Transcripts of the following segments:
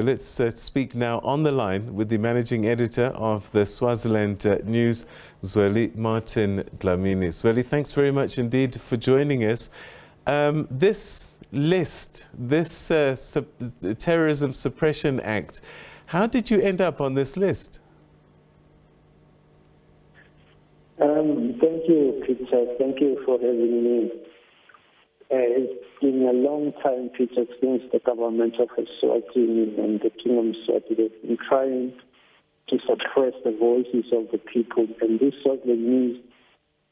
Let's speak now on the line with the managing editor of the Swaziland News, Zweli Martin Dlamini. Zweli, thanks very much indeed for joining us. This list, this Terrorism Suppression Act, how did you end up on this list? Thank you, Peter. Thank you for having me. It's been a long time, Peter, since the government of eSwatini and the Kingdom of Swaziland have been trying to suppress the voices of the people. And this Swaziland News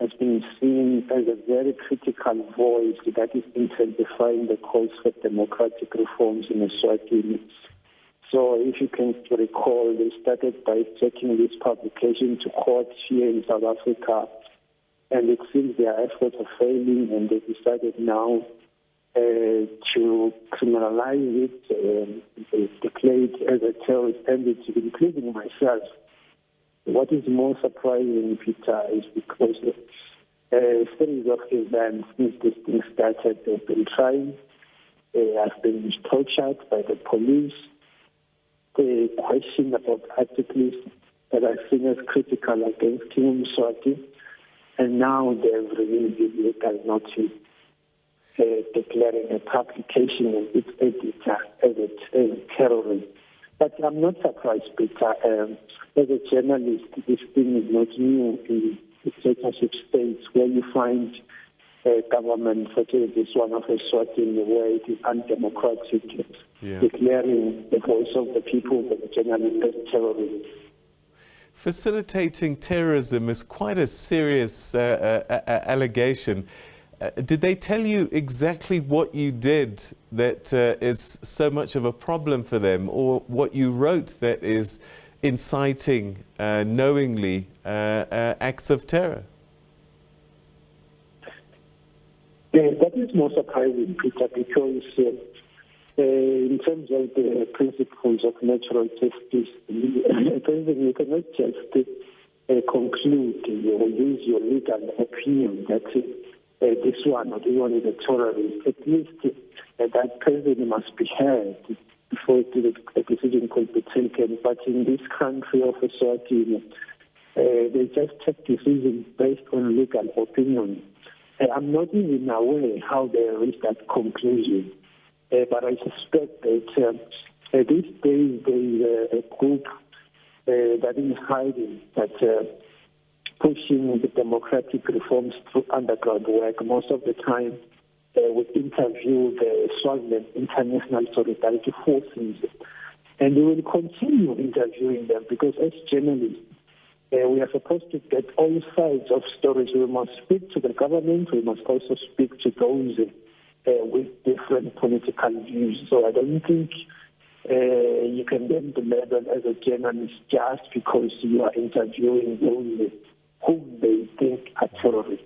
has been seen as a very critical voice that is intensifying the calls for democratic reforms in eSwatini. So if you can recall, they started by taking this publication to court here in South Africa. And it seems their efforts are failing, and they decided now to criminalize it, they declared as a terrorist entity, including myself. What is more surprising, Peter, is because a series of events since this thing started, they've been trying, they have been tortured by the police, they question about articles that are seen as critical against King Mswati. And now they've released the legal notice declaring a publication of its editor as a terrorist. But I'm not surprised, Peter. As a journalist, this thing is not new in dictatorship states where you find government such as this one of eSwatini, where it is undemocratic, declaring the voice of the people, the journalists as terrorists. Facilitating terrorism is quite a serious allegation. Did they tell you exactly what you did that is so much of a problem for them, or what you wrote that is inciting knowingly acts of terror? That is more surprising, Peter, because in terms of the principles of natural justice, you cannot just conclude or use your legal opinion that this one or this one is a terrorist. At least that person must be heard before a decision could be taken. But in this country of eSwatini, they just take decisions based on legal opinion. I'm not even aware how they reached that conclusion. But I suspect that these days there is a group that is hiding, that pushing the democratic reforms through underground work. Most of the time, we interview the Swaziland International Solidarity Forces, and we will continue interviewing them because as journalists, we are supposed to get all sides of stories. We must speak to the government. We must also speak to those with different political views. So I don't think you can then be labeled as a journalist just because you are interviewing those whom they think are terrorists.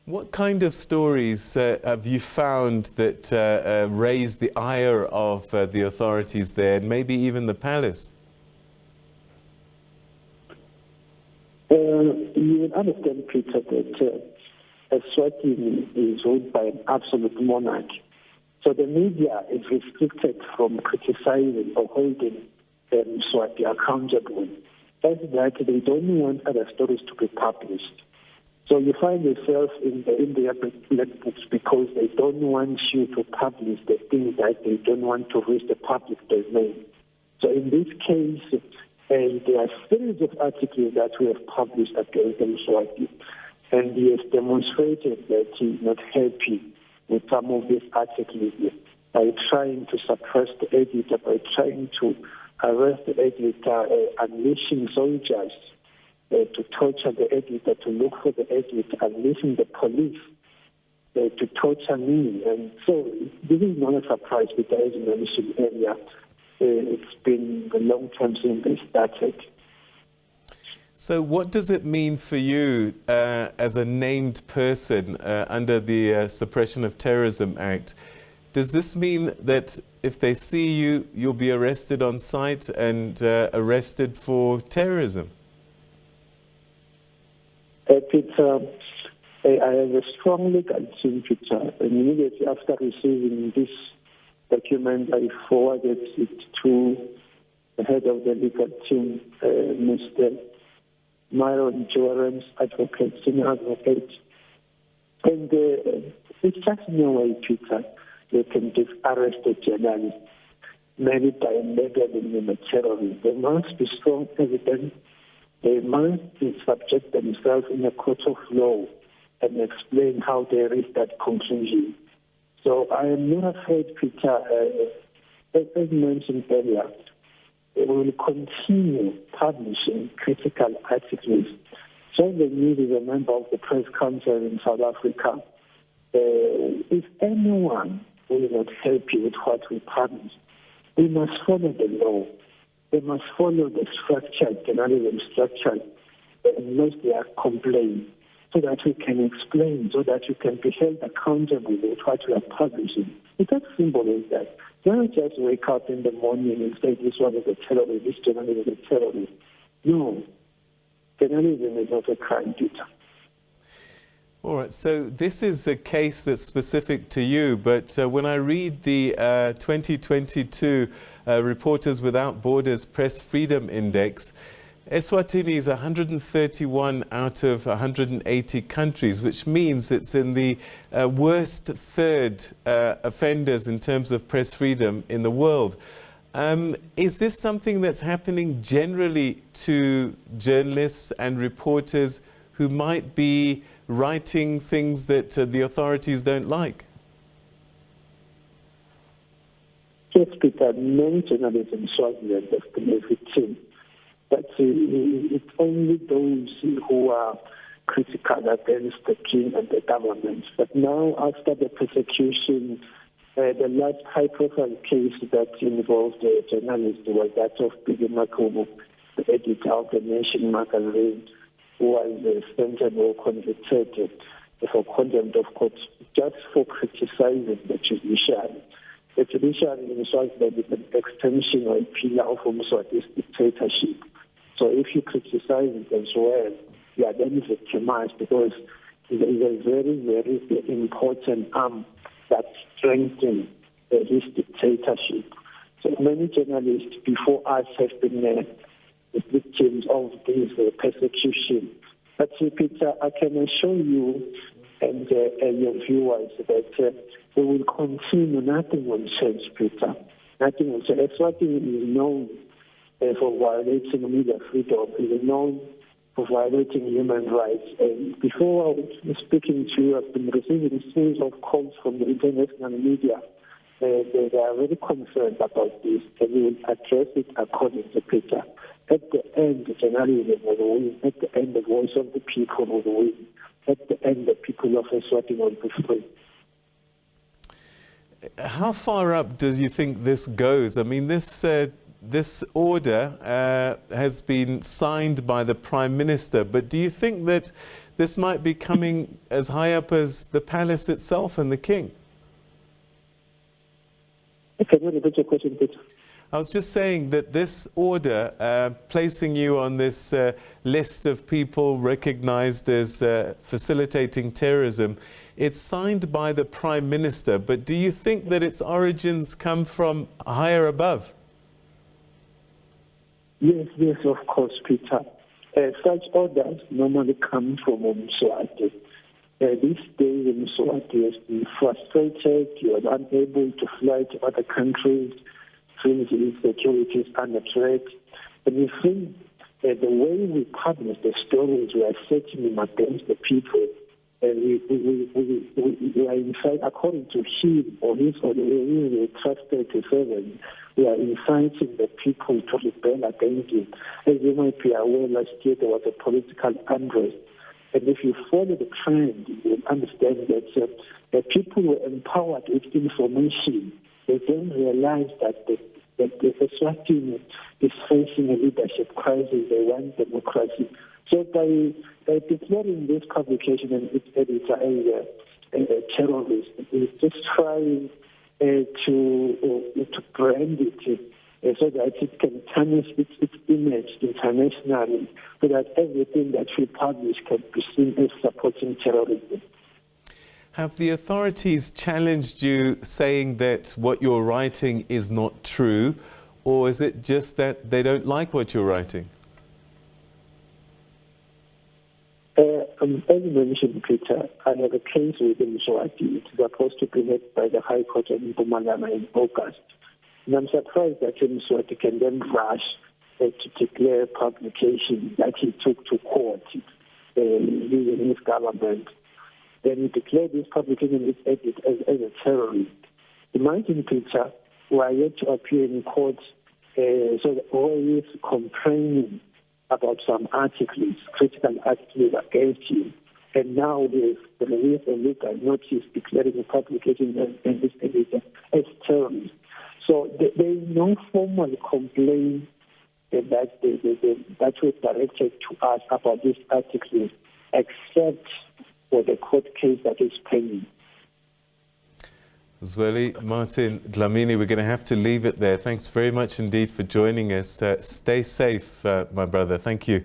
What kind of stories have you found that raised the ire of the authorities there, and maybe even the palace? You will understand, Peter, that eSwatini is ruled by an absolute monarch. So the media is restricted from criticizing or holding Mswati accountable. That's that they don't want other stories to be published. So you find yourself in their black books because they don't want you to publish the things that they don't want to reach the public domain. So in this case, there are a series of articles that we have published against Mswati. And he has demonstrated that he is not happy with some of these articles by trying to suppress the editor, by trying to arrest the editor, unleashing soldiers to torture the editor, to look for the editor, unleashing the police to torture me. And so this is not a surprise because, as you mentioned earlier, it's been a long time since they started. So what does it mean for you as a named person under the Suppression of Terrorism Act? Does this mean that if they see you, you'll be arrested on sight and arrested for terrorism? Peter, I have a strong legal team, Peter. Immediately after receiving this document, I forwarded it to the head of the legal team, Mr. Myron Joran's advocate, senior advocate. And it's just no way, Peter, they can just arrest a journalist, maybe by labeling them a terrorist. There must be strong evidence. They must subject themselves in a court of law and explain how they reached that conclusion. So I am not afraid, Peter, as mentioned earlier, we will continue publishing critical articles. Zweli News is a member of the Press Council in South Africa. If anyone will not help you with what we publish, we must follow the law. We must follow the structured journalism structure unless they are complained, so that we can explain, so that you can be held accountable with what we are publishing. It's as simple as that. Don't just wake up in the morning and say this one is a terrorist, this journalist is a terrorist. No. Journalism is not a crime, Peter. All right, so this is a case that's specific to you, but when I read the 2022 Reporters Without Borders Press Freedom Index, eSwatini is 131 out of 180 countries, which means it's in the worst third offenders in terms of press freedom in the world. Is this something that's happening generally to journalists and reporters who might be writing things that the authorities don't like? Yes, Peter, many journalists in Swaziland have been a victim. But it's only those who are critical against the king and the government. But now, after the persecution, the last high-profile case that involved a journalist was that of Biggie Makubu, the editor of the Nation magazine, who was sentenced or convicted for contempt of court just for criticizing the judiciary. The judiciary in Swaziland is an extension or a pillar of Umswati's dictatorship. So if you criticize it as well, you are then victimized, because it is a very, very important arm that strengthens his dictatorship. So many journalists before us have been victims of this persecution. But Peter, I can assure you and your viewers that we will continue. Nothing will change, Peter. Nothing will change. eSwatini is known for violating media freedom, is known for violating human rights. And before I was speaking to you, I've been receiving a series of calls from the international media. They are very concerned about this, and we will address it according to Peter. At the end, journalism will win. At the end, the voice of the people will win. At the end, the people of Eswatini will be free. How far up does you think this goes? I mean, this order has been signed by the Prime Minister, but do you think that this might be coming as high up as the palace itself and the king? Can you repeat your question, Peter? I was just saying that this order, placing you on this list of people recognized as facilitating terrorism, it's signed by the Prime Minister, but do you think that its origins come from higher above? Yes, of course, Peter. Such orders normally come from Umswati. These days, Umswati has been frustrated. You are unable to fly to other countries. Since security is under threat. And we think the way we publish the stories, we are setting them against the people. We are inside, according to him or his or the trusted servant, we are inciting the people to rebel against him. As you might be aware, last year there was a political unrest. And if you follow the trend, you will understand that the people were empowered with information. They then realized that the Eswatini is facing a leadership crisis. They want democracy. So by declaring this publication and its editor as a terrorist, it's just trying to brand it so that it can tarnish its image internationally, so that everything that we publish can be seen as supporting terrorism. Have the authorities challenged you, saying that what you're writing is not true, or is it just that they don't like what you're writing? As you mentioned, Peter, I have a case with eSwatini. It's supposed to be heard by the High Court in Mpumalanga in August. And I'm surprised that eSwatini can then rush to declare publication that he took to court using his government. Then he declared this publication as a terrorist. Imagine, Peter, we are yet to appear in court, so always complaining about some articles, critical articles against you. And now they've released a legal notice declaring the publication and this editor as terrorist. So there is no formal complaint that was directed to us about this article, except for the court case that is pending. Zweli Martin Dlamini, we're going to have to leave it there. Thanks very much indeed for joining us. Stay safe, my brother. Thank you.